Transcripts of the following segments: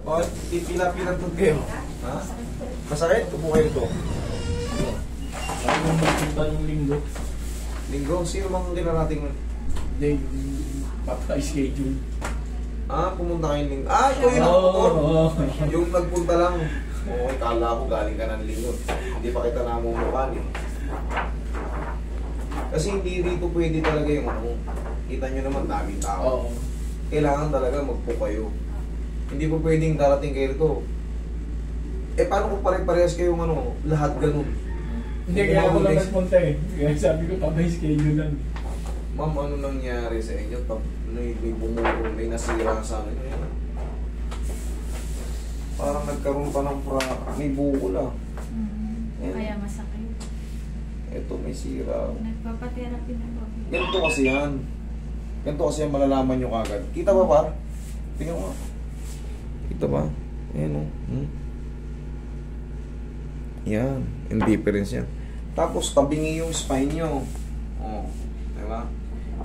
O, pipila-pilantod kayo. Ha? Masakit? Upo kayo ito. Sabi mo magpunta yung linggo. Linggo? Sino mang kila natin? Hindi, yung papa-schedule. Ah, pumunta kayo linggo. Ah, ikaw yung nagputor. Yung nagpunta lang. Oo, kala ko galing ka ng linggo. Hindi pa kita namumukan eh. Kasi hindi dito pwede talaga yung ano. Kita nyo naman, daming tao. Kailangan talaga magpo kayo. Hindi po pwedeng darating kayo rito. Eh, paano kung pare-parehas kayong ano, lahat ganun? Hindi, kaya ako lang nagpunta eh. Kaya sabi ko, papa-schedule lang. Ma'am, ano nangyari sa inyo? Pag may bumulong, may nasira sa amin. Parang nagkaroon pa ng may bukol ah. Kaya masakit. Ito, may sira. Nagpapatherapy na po. Ganito kasi yan. Ganito kasi yan, malalaman nyo kagad. Kita ba par? Tingnan mo. Kita ba? Ayan o. Yan. Yung difference yan. Tapos, tabingi yung spine nyo. O. Diba?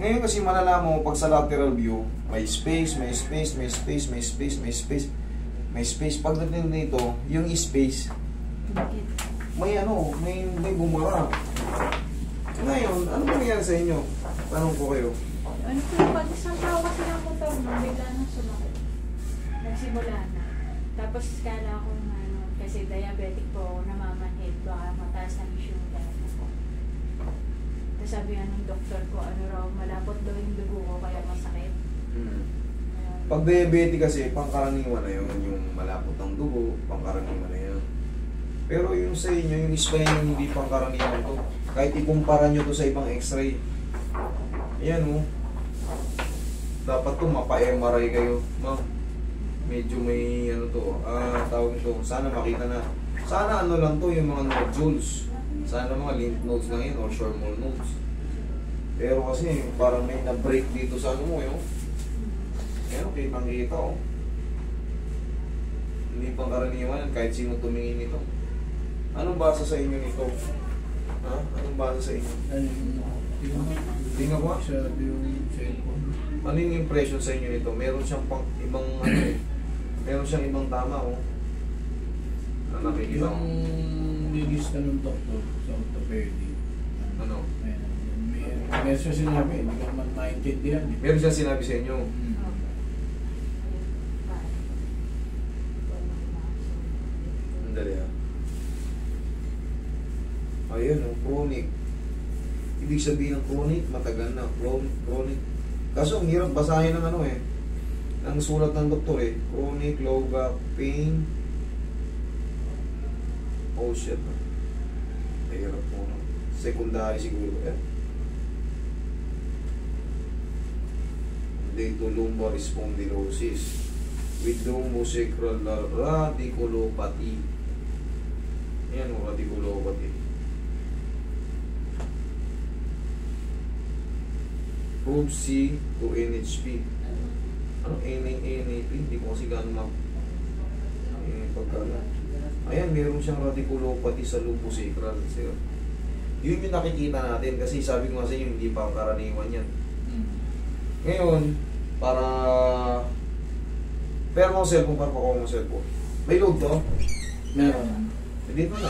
Ngayon kasi malalaman mo, pag sa lateral view, may space, may space, may space, may space, may space, may space. Pagdating dito, yung space, may ano, may bumara. Ngayon, ano ba nangyari sa inyo? Tanong ko kayo. Ano po yung pag isang tao kasi ng motor mo, bigla nang sumakit. Nagsimula na. Tapos kala ko nga, ano, kasi diabetic po ako, namamanhid, baka mataas ang sugar. Tapos sabi nga ng doktor ko, ano raw, malapot daw yung dugo ko, kaya masakit. Pag diabetic kasi, pangkaraniwan na yun, yung malapot ng dugo, pangkaraniwan na yun. Pero yung sa inyo, yung spine yung hindi pangkaraniwan to. Kahit ikumpara nyo to sa ibang x-ray. Ayan o. Dapat to mapa-MRI kayo. Ma'am, medyo may ano to, tawag ito. Sana makita na. Sana ano lang to, yung mga nodules. Sana mga lymph nodes lang yun or Schwann nodes. Pero kasi parang may na-break dito sa ano mo yun. Ayan, kitang-kita o. Hindi pangkaraniwan kahit sino tumingin nito. Anong basa sa inyo nito? Ha? Anong basa sa inyo? Tingnan ko. Ano yung impression sa inyo nito? Meron siyang pang ibang ano eh. Meron siyang ibang tama oh. Ano nakikita ko? Yung nilista ng doktor sa orthopedic. Ano? Meron siya sinabi, hindi ka naman maintindihan. Meron siyang sinabi sa inyo? Andali ah. Ayun oh, chronic. Ibig sabihin ng chronic, matagal na. Chronic. Kaso ang hirap basahin ng ano eh. Ang sulat ng doktor eh. Chronic low back pain. Oh shit. Mahirap po no. Secondary siguro eh. Dito lumbar spondylosis with lumbosacral radiculopathy. Ayan o, radiculopathy. Group C to NHP. Ano? NAP? Hindi ko kasi gano'n pagkala. Ayan, meron siyang radiculopathy sa lumbosacral. Yun yung nakikita natin kasi sabi ko nga sa inyo, hindi pa ang karaniwan yan. Ngayon, para pero mo cellphone, para pakuha mo cellphone. May load to? Meron. Dito na.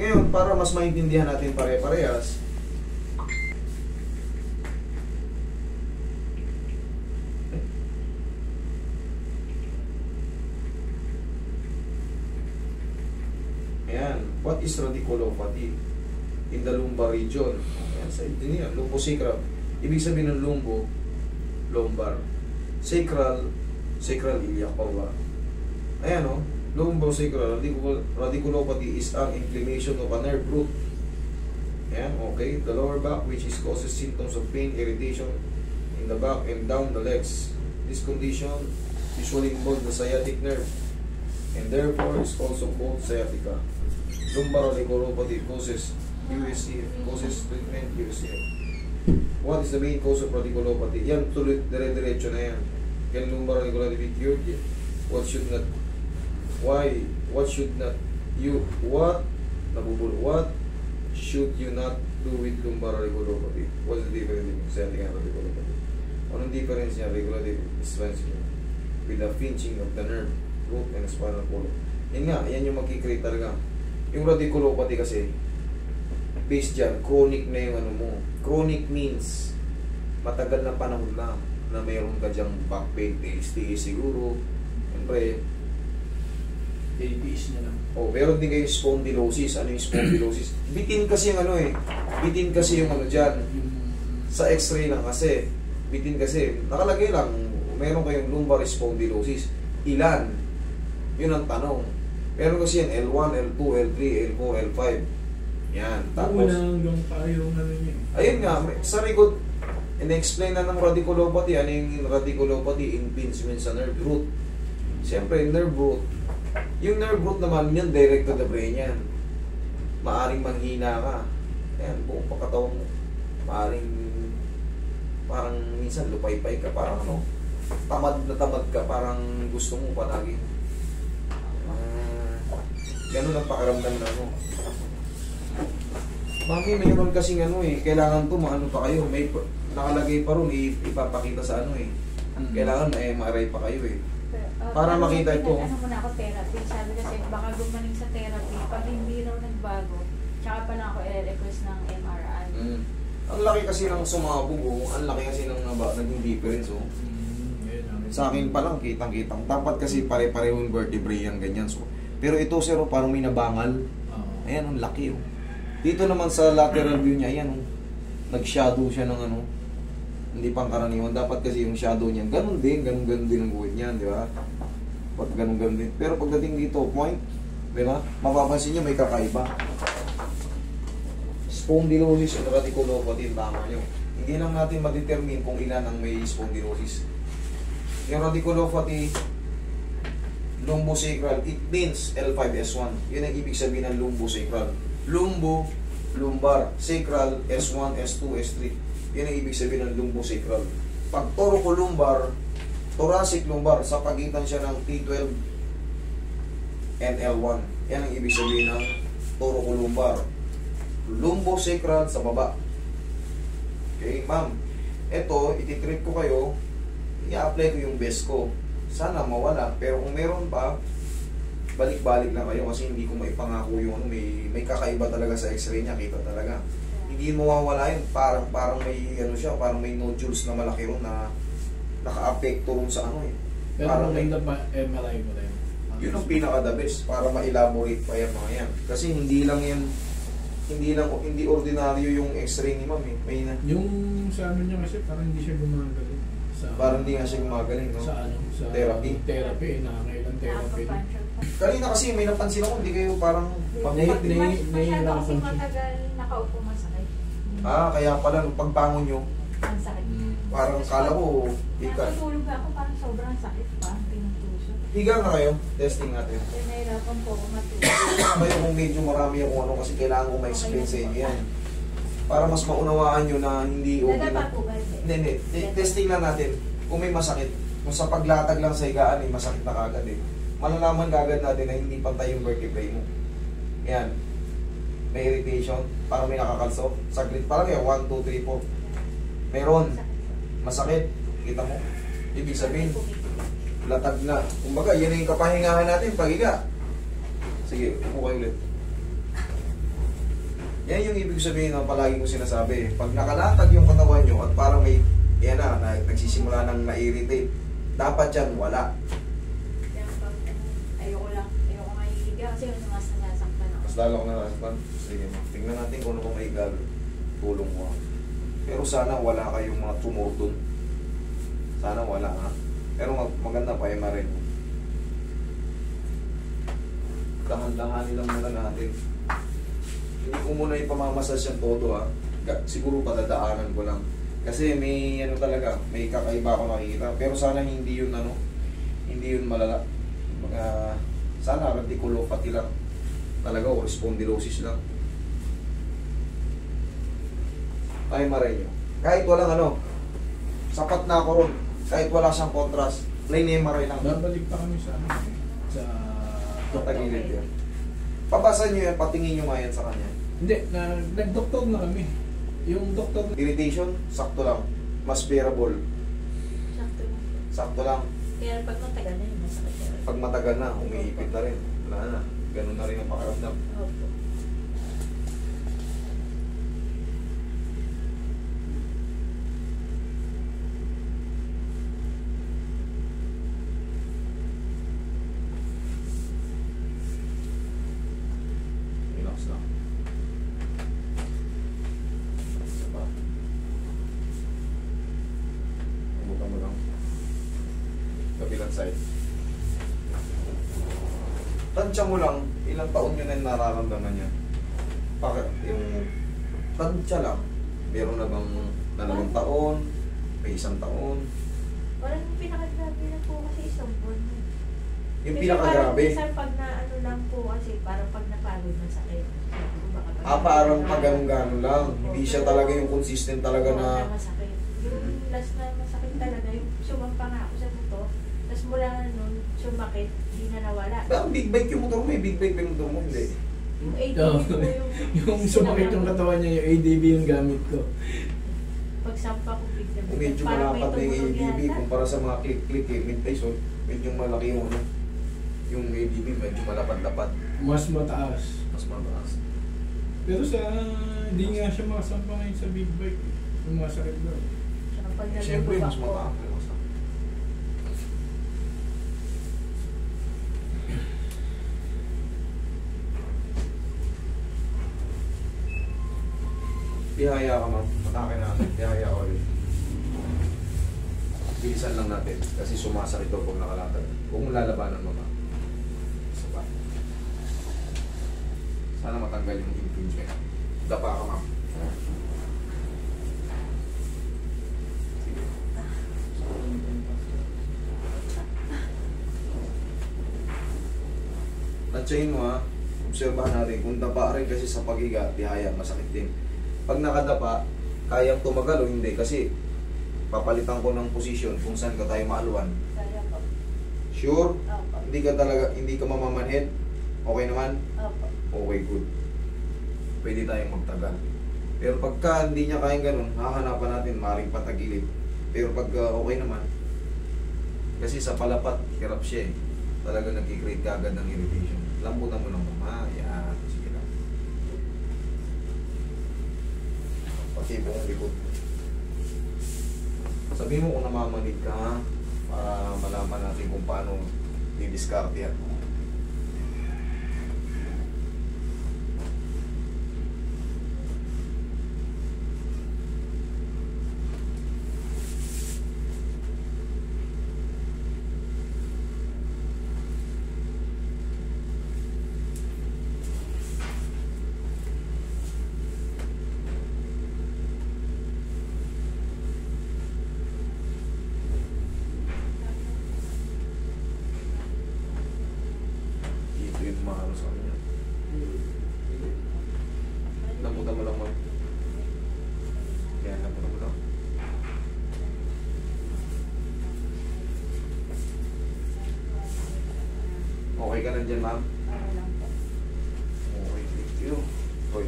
Ngayon, para mas maintindihan natin pare-parehas, ayan, what is radiculopathy? In the lumbar region. Ayan, sa niya, lumbosacral. Ibig sabihin ng lumbo, lumbar. Sacral, sacral iliac pa ba? Ayan o, lumbosacral, radiculopathy is an inflammation of a nerve root. Ayan, okay. The lower back which is causes symptoms of pain, irritation in the back and down the legs. This condition usually involves the sciatic nerve and therefore is also called sciatica. Lumbar radiculopathy causes USCF, causes treatment USCF. What is the main cause of radiculopathy? Yan, tuloy, dire-diretso na yan. Can lumbar radiculopathy be cured? What should not, why, what should not, what should you not do with lumbar radiculopathy? What's the difference between sciatica and radiculopathy? Anong difference niya? Radiculopathy is transient. with the pinching of the nerve, root and spinal column. Yan nga, yan yung magkikreate talaga. Yung radiculopathy kasi, based dyan, chronic na yung ano mo. Chronic means, matagal na panahon na mayroon ka dyang back pain, tiis siguro. Siyempre, Titiis niya lang. meron din kayong spondylosis. Ano yung spondylosis? Bitin kasi yung ano bitin kasi yung ano dyan. Sa x-ray lang kasi, bitin kasi, nakalagay lang, meron kayong lumbar spondylosis. Ilan? Yun ang tanong. Meron kasi yan, L1, L2, L3, L4, L5. Yan. Tapos, yung tayo namin yun. ayun nga, sa record, in-explain na ng radiculopathy. Ano yung radiculopathy? Impingement sa nerve root. Siyempre, nerve root. Yung nerve root naman, yan direct to the brain yan. Maaring manghina ka. Ayan, buong pagkataon mo. Maaring, parang minsan lupay-pay ka. Parang ano, tamad na tamad ka. Parang gusto mo palagi. Ganun ang pakiramdam na ano. Mami, mayroon kasing ano kailangan to, maano pa kayo. May nakalagay pa ron, ipapakita sa ano Kailangan may MRI pa kayo Para makita ito. Ano muna ako therapy. Sabi kasi baka gumaling sa therapy. Pag hindi raw nagbago, tsaka pa lang ako i-request ng MRI. Ang laki kasi ng sumabog ang laki kasi ng naging difference Sa akin pa lang, kitang-kitang. Dapat kasi pare-pareho yung vertebrae yan, ganyan. So, pero ito sir, parang may nabangal. Ayan, ang laki Dito naman sa lateral view niya, ayan nag-shadow siya ng ano. Hindi pang karaniwan. Dapat kasi yung shadow niya, ganun din ang guhit niyan, di ba? Pag ganun din. Pero pagdating dito, point, di ba? Mapapansin niyo may kakaiba. Spondylosis at radiculopathy, tama niyo. Hindi lang natin ma-determine kung ilan ang may spondylosis. Yung radiculopathy, lumbosacral, it means L5S1. Yun ang ibig sabihin ng lumbosacral. Lumbar, sacral, S1, S2, S3. Yan ang ibig sabihin ng lumbosacral. Pag thoracolumbar, thoracic lumbar, sa pagitan siya ng T12 and L1. Yan ang ibig sabihin ng thoracolumbar. Lumbosacral sa baba. Okay, ma'am. Ito, ititrip ko kayo, i-apply ko yung best ko. Sana mawala, pero kung meron pa, balik-balik lang kayo kasi hindi ko maipangako yung may kakaiba talaga sa x-ray niya, kita talaga. Hindi mawawala yun, parang may siya, parang may nodules na malaki ron na naka-apekto ron sa Pero parang maganda pa MRI mo rin. Yun ang pinaka-the best para ma-elaborate pa yan mga yan. Kasi hindi ordinaryo yung x-ray ni ma'am May yung sa amin niya kasi parang hindi siya gumagaling. Parang hindi nga siya gumagaling, no? Sa therapy. Nakakailang therapy. Kanina kasi may napansin ako, hindi kayo parang Masyado kasi matagal nakaupo masakit. Kaya pala nung pagbangon nyo, Ang sakit. parang kala ko, Natutulog ako, parang sobrang sakit pa. Pinutusok. higa na kayo, testing natin. Kaya nahirapan po ako matulog. Kayo kung medyo marami ako kasi kailangan ko ma-explain sa inyo yan. Para mas maunawaan nyo na hindi okay Nadapa na. po ba? Hindi. Testing lang natin kung may masakit. Kung sa paglatag lang sa higaan, masakit na kagad malalaman kagad natin na hindi pantay yung vertebrae mo. Yan. May irritation, parang may nakakalso. Saglit pa lang 1, 2, 3, 4. Meron. Masakit. Kita mo? Ibig sabihin, latag na. Kumbaga, yan yung kapahingahan natin, paghiga. Sige, upo kayo ulit. Yan yung ibig sabihin na palagi ko sinasabi. Pag nakalatag yung katawan nyo at parang may, nagsisimula ng na-irritate, dapat yan wala. Ayoko nga hihiga kasi yung nasasaktan ako. Mas lalo ko na nasaktan. Sige, tingnan natin kung ano kung may tulong mo. Pero sana wala kayong mga tumor dun. Sana wala Pero maganda pa rin. Dahan-dahanin lang muna natin. Hindi ko muna ipamamasas yung todo Siguro padadaanan ko lang. Kasi may talaga, may kakaiba ako nakikita. Pero sana hindi yun hindi yun malala. Sana radiculopathy lang. Talaga o spondylosis lang. Ay maray nyo. Kahit walang sapat na ako ron. Kahit wala siyang contrast. Plain MRI lang. Babalik pa kami sa Tagilid yan. Pabasan nyo yan, patingin nyo nga yan sa kanya. Hindi, nag-doktor na kami. Yung doktor Irritation, sakto lang. Mas bearable. Sakto lang. Sakto lang. Kaya pag matagal na yun, masakit na rin. Pag matagal na, umiipit na rin. Wala na. Ganun na rin ang pakiramdam. Opo. Relax lang. Isa pa. Umutan mo lang. Kabilang side. Tansya mo lang, ilang taon yun na nararamdaman niya. Bakit? Yung tansya lang. Meron na bang 2 taon, may 1 taon. Walang pinakagrabe na po kasi isang buwan. Yung Kasi pinakagrabe. parang minsan pag na ano lang po kasi parang pag napagod masakit. Sabi ko, baka pag- Parang pag ganun-ganun lang. Hindi siya talaga yung consistent talaga Oo, na... masakit. Yung last na masakit talaga, yung sumampa nga ako sa buto, tapos mula nun, sumakit, hindi na nawala. Bakit big bike yung motor mo? Big bike ba yung motor mo? Hindi. Yung ADB po yung... Yung sumakit yung katawan niya, yung ADB yung gamit ko. Pagsampa ko bigla. Medyo Parang may malapad na yung tumunog ADB yata. kumpara sa mga click-click eh. Mid-Tyson, medyo malaki yung ano. Yung ADB medyo malapad-lapad. Mas mataas. Mas mataas. Pero sa, hindi nga siya makasampa ngayon sa big bike. Yung masakit daw. Tsaka pag Siyempre, nalulubak mas ko, mataas. Bihaya ka ma'am. Matake natin. Bihaya ka ulit. Bilisan lang natin. Kasi sumasakit ito pag nakalatag. Huwag mong lalabanan mo ma'am. Isa pa. Sana matanggal yung impingement. Dapa ka ma'am. Sige. Natsayin mo ha. Obserbahan natin. Kung dapa rin kasi sa paghiga, bihaya, masakit din. Pag nakadapa, kayang tumagal o hindi kasi papalitan ko ng posisyon kung saan ka tayo maaluan. kaya po. Sure? Opo. Hindi ka mamamanhid? Okay naman? Opo. Okay, good. Pwede tayong magtagal. Pero pagka hindi niya kayang ganun, hahanapan natin, maring patagilid. Pero pag okay naman, kasi sa palapat, hirap siya eh. Talaga nag-create ka agad ng irritation. Lambutan mo lang mama. Yan. Sige lang. Pati buong likod. Sabihin mo kung namamanid ka ha, para malaman natin kung paano i-discard yan. Ito yung maano sa kanya. Namuta mo lang ma'am. Kaya namuta mo lang. Okay ka na dyan ma'am? Ano lang po. Okay, thank you. Hoy,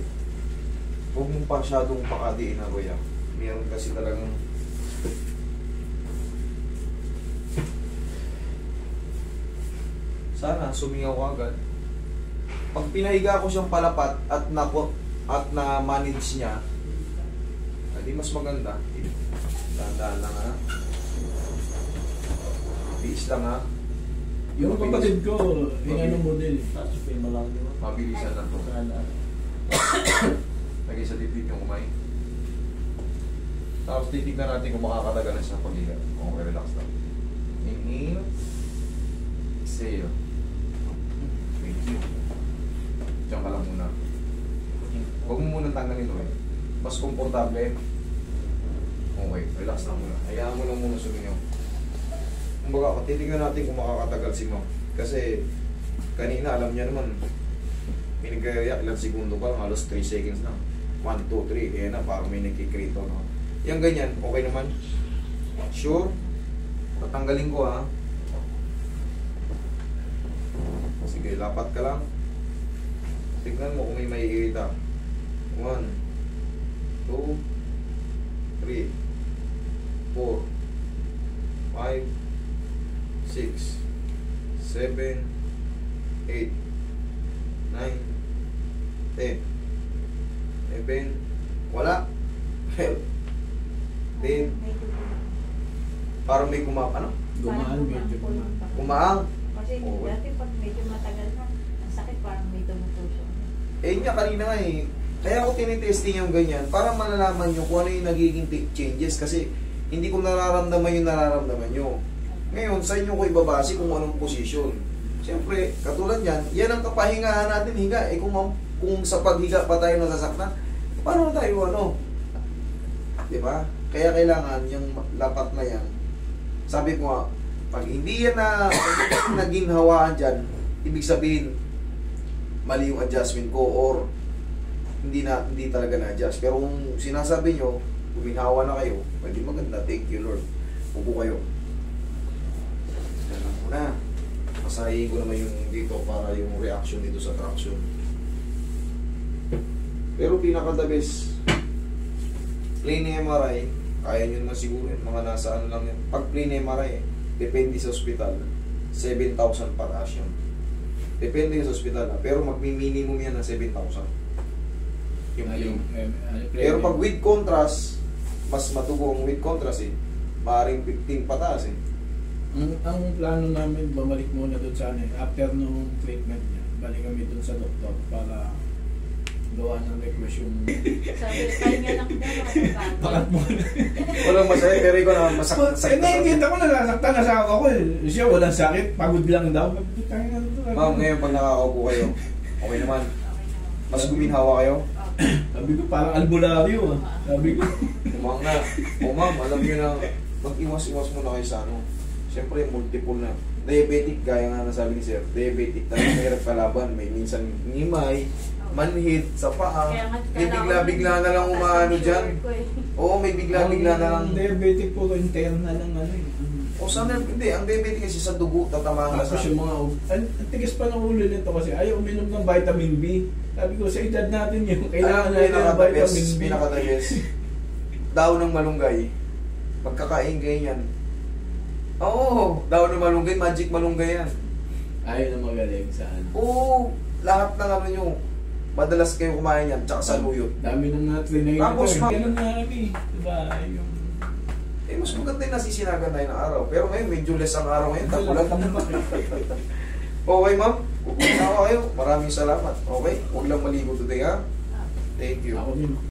huwag mong pasyadong pakadiin na kuya. Meron kasi talagang sana sumingaw ka agad. Pag pinahiga ko siyang palapat at na-manage niya, di mas maganda. Dahan-dahan lang ha. Biis lang ha. Yung kapatid ko, yung ano model. Mabilisan lang to. Lagay sa dibdib yung kumay. Tapos titignan natin kung makakatagal na siya sa pag-higa. Okay, relax lang. Inhale. Exhale. Thank you. Diyan ka lang muna. Huwag mo munang tanggalin ito eh. Mas komportable. Okay, relax lang muna. Hayaan mo lang muna sumingaw. Kumbaga, titignan natin kung makakatagal si Ma'am. Kasi kanina alam niya naman, pinagkaya ilang segundo pa lang, halos 3 seconds na. 1, 2, 3, eh na, parang may nagkikrito. No? Yung ganyan, okay naman. Sure? Tatanggalin ko ha. Sige, lapat ka lang. Tignan mo kung may maiirita. 1, 2, 3, 4, 5, 6, 6, 7, 8, 9, 10, 11, wala. 12, 10, May dugo. parang may ano? Gumaan, medyo gumaan. Kumaang. Kasi Oo. dati pag medyo matagal na, ang sakit parang may tumutusok. Eh niya kanina nga eh. Kaya ako tinitesting yung ganyan para malalaman nyo kung ano yung nagiging changes kasi hindi ko nararamdaman yung nararamdaman nyo. Ngayon, sa inyo ko ibabase kung anong posisyon. Siyempre, katulad yan, yan ang kapahingahan natin higa. Eh kung sa paghiga pa tayo nasasaktan, paano tayo di ba? Kaya kailangan yung lapat na yan. Sabi ko nga, pag hindi yan na naging hawaan dyan, ibig sabihin, mali yung adjustment ko or hindi talaga na-adjust. Pero kung sinasabi nyo, guminhawa na kayo, pwede maganda, thank you Lord. Upo kayo. Yan lang muna. Masahin ko naman yung dito para yung reaction dito sa traction. Pero pinaka-the best, plain MRI, kaya nyo naman siguro yun, mga nasa ano lang yan. Pag plain MRI, depende sa ospital, 7,000 pataas yun. Depende sa ospital na, pero magmi-minimum yan ng 7,000. Pero pag with contrast, mas matugong with contrast eh. Maaaring 15 pataas eh. Ang plano namin, bumalik muna doon sa after nung treatment niya, balik kami doon sa doktor para gawa ng request yung Sabi, pahinga lang daw pakat makapagod. muna. Walang masaya, pero ikaw na masakit. Nakikita ko nasaktan na sa ako eh. Siya walang sakit, pagod lang daw. Ma'am, ngayon pag nakakaupo kayo, okay naman. Mas guminhawa kayo. Sabi ko parang albularyo ah. Sabi ko. Umang na. O ma'am, alam niyo na, mag-iwas-iwas muna kayo sa ano. Siyempre, multiple na. Diabetic, gaya nga nasabi ni Sir, diabetic, talagang mahirap kalaban. May minsan ngimay, manhid sa paa. May bigla-bigla na lang umaano dyan. Oo, may bigla-bigla na lang. Ang diabetic po, interna lang ano eh. O sana, hindi. Ang diabetic kasi sa dugo, tatamaan ka Tapos sa... yung mga, ang tigas pa ng ulo nito kasi ayaw uminom ng vitamin B. Sabi ko, sa edad natin yung kailangan natin ng vitamin B. Pinaka-the-best. Daw ng malunggay. Pagkakain ganyan. Oo, daw ng malunggay, magic malunggay yan. Ayaw na magaling saan. Oo, lahat ng ano nyo, madalas kayo kumain yan, tsaka sa luyot. Dami nang na-train Tapos, ganun nga kami. Diba, yung... Eh, mas maganda yung nasisinagan tayo ng araw. Pero ngayon, medyo less ang araw ngayon. Tapulan. Okay, ma'am. Kukunawa kayo. Maraming salamat. Okay? Huwag lang maligo today, ha? Thank you. Ako din.